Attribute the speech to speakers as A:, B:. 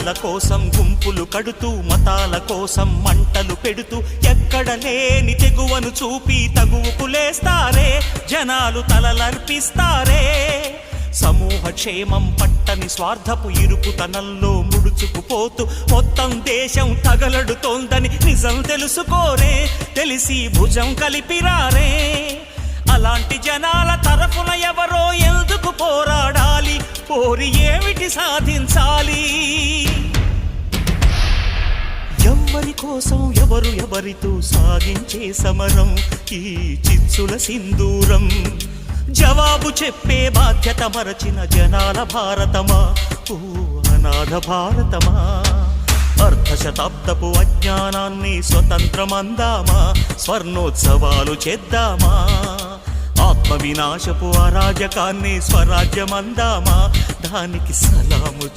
A: కులాల కోసం గుంపులు కడుతూ మతాల కోసం మంటలు పెడుతూ ఎక్కడ లేని తెగువను చూపి తగువుకులేస్తారే జనాలు తలలర్పిస్తారే సమూహ క్షేమం పట్టని స్వార్థపు ఇరుకుతనంలో ముడుచుకుపోతూ మొత్తం దేశం తగలడుతోందని నిజం తెలుసుకోరే తెలిసి భుజం కలిపిరారే అలాంటి జనాల తరఫున ఎవరో ఎందుకు పోరాడాలి పోరి ఏమిటి సాధించాలి ఎవరి కోసం ఎవరు ఎవరితో సాగించే సమరం ఈ చిచ్చుల సింధూరం జవాబు చెప్పే బాధ్యత మరచిన జనాల భారతమా ఓ అనాథ భారతమా అర్ధశతాబ్దపు అజ్ఞానాన్ని స్వతంత్రమందామా స్వర్ణోత్సవాలు చేద్దామా ఆత్మ వినాశపు అరాజకాన్ని స్వరాజ్యమందామా దానికి సలాము